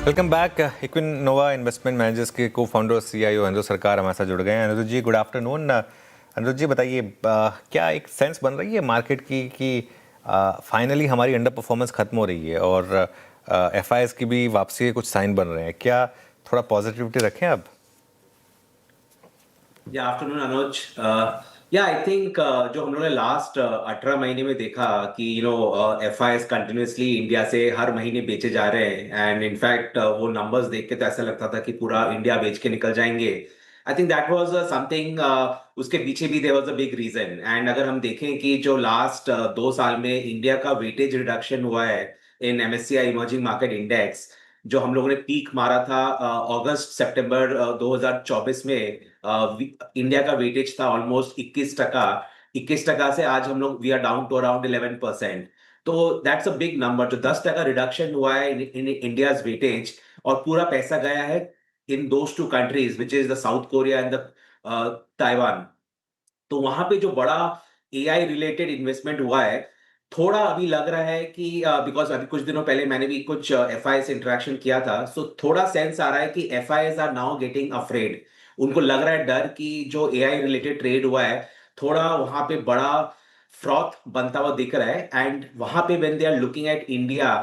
Welcome back. Equinova investment managers के को founder CEO अनुज सरकार हमारे साथ जुड़ गए हैं। अनुज जी, गुड आफ्टरनून। अनुज जी बताइए, क्या एक सेंस बन रही है मार्केट की कि फाइनली हमारी अंडर परफॉर्मेंस खत्म हो रही है और एफआईएस की भी वापसी के कुछ साइन बन रहे हैं, क्या थोड़ा पॉजिटिविटी रखें अब? या आफ्टरनून अनुज। या आई थिंक जो हम लोगों ने लास्ट 18 महीने में देखा कि एफआईएस कंटिन्यूअसली इंडिया से हर महीने बेचे जा रहे हैं एंड इनफैक्ट वो नंबर्स देख के तो ऐसा लगता था कि पूरा इंडिया बेच के निकल जाएंगे। I think that was something, उसके पीछे भी there was a big reason. And अगर हम देखें कि जो लास्ट 2 साल में इंडिया का वेटेज रिडक्शन हुआ है इन एमएससीआई इमर्जिंग मार्केट इंडेक्स, जो हम लोगों ने पीक मारा था अगस्त सितंबर 2024 में, इंडिया का वेटेज था ऑलमोस्ट 21%। 21% से आज हम लोग we are down to around 11%। तो दैट्स अ बिग नंबर। जो 10% रिडक्शन हुआ है इन इंडियाज वेटेज, और पूरा पैसा गया है in those two countries which is the South Korea and the Taiwan. तो वहां पे जो बड़ा एआई रिलेटेड इन्वेस्टमेंट हुआ है, थोड़ा अभी लग रहा है कि बिकॉज अभी कुछ दिनों पहले मैंने भी कुछ एफआई से इंटरेक्शन किया था, सो थोड़ा सेंस आ रहा है कि FIs are now getting afraid. उनको लग रहा है डर कि जो एआई रिलेटेड ट्रेड हुआ है, थोड़ा वहां पे बड़ा फ्रॉथ बनता हुआ दिख रहा है। एंड वहां पे when they are looking at India,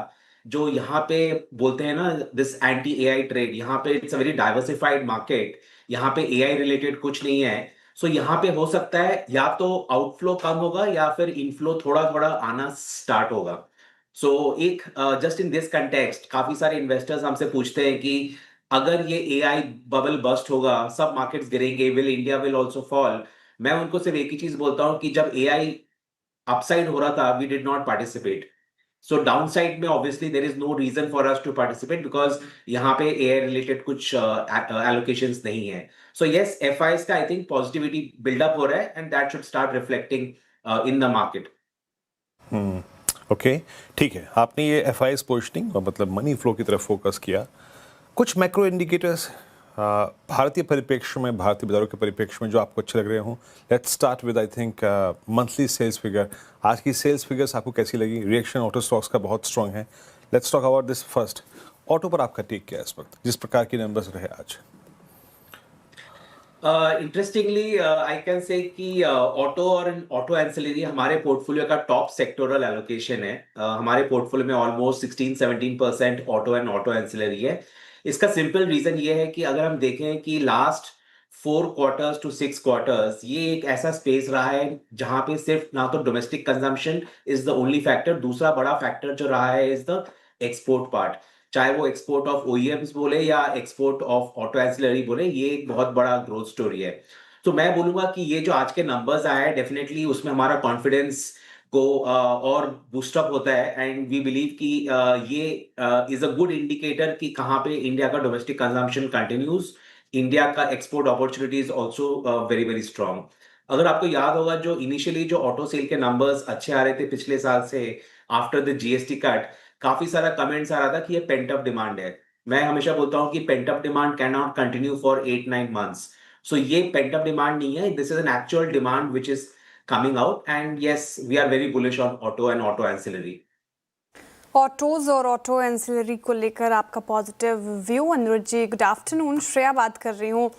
जो यहाँ पे बोलते हैं ना दिस एंटी एआई ट्रेड, यहाँ पे it's a very diversified market, यहाँ पे एआई रिलेटेड कुछ नहीं है। सो यहाँ पे हो सकता है या तो आउटफ्लो कम होगा या फिर इनफ्लो थोड़ा थोड़ा आना स्टार्ट होगा। सो एक जस्ट इन दिस कंटेक्स्ट काफी सारे इन्वेस्टर्स हमसे पूछते हैं कि अगर ये एआई बबल बस्ट होगा, सब मार्केट्स गिरेंगे, will India will also fall? मैं उनको सिर्फ एक ही चीज बोलता हूँ कि जब एआई अपसाइड हो रहा था we did not participate. So downside में obviously there is no reason for us to participate because यहाँ पे एआई रिलेटेड कुछ एलोकेशंस नहीं है। सो यस, एफआईएस का आई थिंक पॉजिटिविटी बिल्डअप हो रहा है and that should start reflecting in the market. Okay, ठीक है। आपने ये एफआईएस पोजिशनिंग और मतलब मनी फ्लो की तरफ फोकस किया। कुछ मैक्रो इंडिकेटर्स भारतीय परिप्रेक्ष्य में, भारतीय बाजारों के परिप्रेक्ष्य में जो आपको अच्छे लग रहे हों। Let's start with I think monthly sales figure. आज की सेल्स फिगर्स आपको कैसी लगी? रिएक्शन ऑटो स्टॉक्स का बहुत स्ट्रांग है। Let's talk about this first. Auto पर आपका टेक क्या है इस वक्त, जिस प्रकार की नंबर्स रहे आज? इंटरेस्टिंगली आई कैन से कि ऑटो और ऑटो एंसिलरी हमारे पोर्टफोलियो का टॉप सेक्टोरल एलोकेशन है। हमारे पोर्टफोलियो में almost 16-17% auto and auto ancillary है। इसका सिंपल रीजन ये है कि अगर हम देखें कि लास्ट 4 क्वार्टर्स टू 6 क्वार्टर्स ये एक ऐसा स्पेस रहा है जहां पे सिर्फ ना तो domestic consumption is the only factor, दूसरा बड़ा फैक्टर जो रहा है इज द एक्सपोर्ट पार्ट। चाहे वो एक्सपोर्ट ऑफ ओईएम्स बोले या एक्सपोर्ट ऑफ ऑटो एंसिलरी बोले, ये एक बहुत बड़ा ग्रोथ स्टोरी है। तो मैं बोलूंगा कि ये जो आज के नंबर्स आए हैं डेफिनेटली उसमें हमारा कॉन्फिडेंस को और बूस्टअप होता है एंड वी बिलीव कि ये इज अ गुड इंडिकेटर कि कहाँ पे इंडिया का डोमेस्टिक कंजम्पशन कंटिन्यूज, इंडिया का export opportunity is also very very strong. अगर आपको याद होगा जो इनिशियली जो ऑटो सेल के नंबर्स अच्छे आ रहे थे पिछले साल से आफ्टर द जीएसटी कट, काफी सारा कमेंट्स आ रहा था कि ये पेंट अप डिमांड है। मैं हमेशा बोलता हूँ कि pent up demand cannot continue for 8-9 months. So ये पेंट अप डिमांड नहीं है, this is an actual demand which is coming out, and yes, we are very bullish on auto and auto ancillary. Autos और auto ancillary को लेकर आपका positive view. अनुज जी, good afternoon. Shreya बात कर रही हूँ।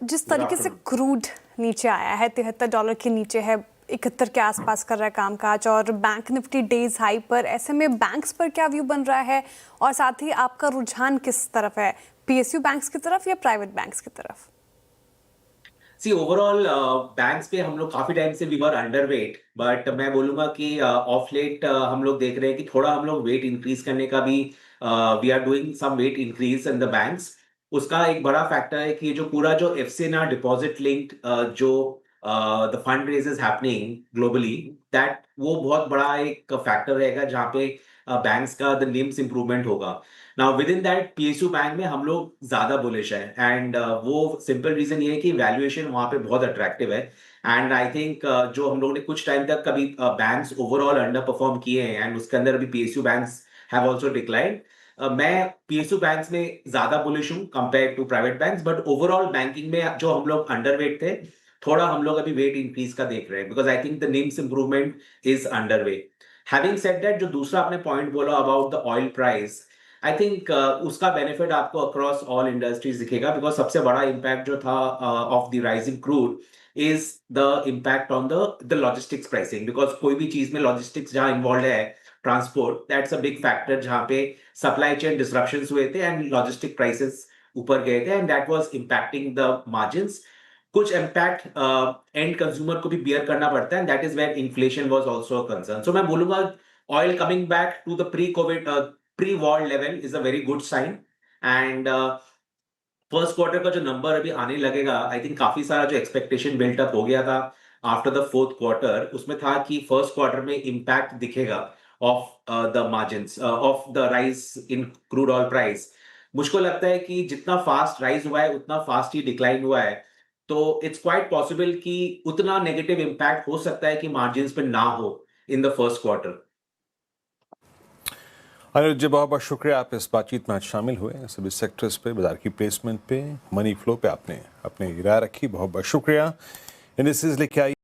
जिस तरीके से क्रूड नीचे आया है, $73 के नीचे है, 71 के आसपास कर रहा है कामकाज, और बैंक निफ्टी डेज हाई पर, ऐसे में बैंक्स पर क्या व्यू बन रहा है और साथ ही आपका रुझान किस तरफ है, पीएसयू बैंक्स की तरफ या प्राइवेट बैंक्स की तरफ? सी ओवरऑल बैंक्स पे हम लोग काफी टाइम से वी वर अंडरवेट, बट मैं बोलूंगा कि ऑफ लेट हम लोग देख रहे हैं कि थोड़ा हम लोग वेट इंक्रीज करने का भी we are doing some weight increase in the banks. उसका एक बड़ा फैक्टर है कि जो पूरा जो एफसीएनआर डिपॉजिट लिंक्ड जो the fund raise is happening globally, that वो बहुत बड़ा एक फैक्टर रहेगा जहाँ पे बैंक्स का द निम्स इंप्रूवमेंट होगा। Now with in that PSU bank में हम लोग ज्यादा बुलिश है एंड वो सिंपल रीजन ये है कि वैल्यूएशन वहां पे बहुत अट्रैक्टिव है। एंड आई थिंक जो हम लोग ने कुछ टाइम तक कभी बैंक्स ओवरऑल अंडर परफॉर्म किए हैं एंड उसके अंदर अभी PSU banks have also declined. मैं पीएसयू बैंक्स में ज्यादा बुलिश हूँ compare to private banks, but overall banking में जो हम लोग अंडरवेट थे, थोड़ा हम लोग अभी वेट इंक्रीज का देख रहे हैं because I think the NIMS improvement is underway. Having said that, जो दूसरा आपने पॉइंट बोला about the oil price, I think उसका बेनिफिट आपको अक्रॉस ऑल इंडस्ट्रीज दिखेगा, बिकॉज सबसे बड़ा इम्पैक्ट जो था of the rising crude is the impact on the logistics pricing, because कोई भी चीज में लॉजिस्टिक्स जहां इन्वॉल्व है, transport, that's a big factor जहां पे सप्लाई चेन डिस्ट्रप्शंस हुए थे एंड लॉजिस्टिक प्राइसेस ऊपर गए थे, and that was impacting the margins. कुछ इम्पैक्ट एंड कंज्यूमर को भी बियर करना पड़ता है, and that is where inflation was also a concern. So मैं बोलूंगा oil coming back to the pre COVID pre war level is a very good sign, and first quarter का जो number अभी आने लगेगा, आई थिंक काफी सारा जो एक्सपेक्टेशन बिल्टअप हो गया था आफ्टर द फोर्थ क्वार्टर, उसमें था कि फर्स्ट क्वार्टर में इम्पैक्ट दिखेगा of the margins of the rise in crude oil price. मुझको लगता है कि जितना फास्ट राइज हुआ है उतना फास्ट ही डिक्लाइन हुआ है, तो इट्स क्वाइट पॉसिबल कि उतना नेगेटिव इम्पैक्ट हो सकता है कि मार्जिन्स पे ना हो in the first quarter. Anirudh ji, बहुत बहुत शुक्रिया, आप इस बातचीत में आज शामिल हुए, सभी सेक्टर्स पे, बाजार की प्लेसमेंट पे, मनी फ्लो पे आपने अपनी राय रखी, बहुत बहुत शुक्रिया। इंडिसेस लेके आई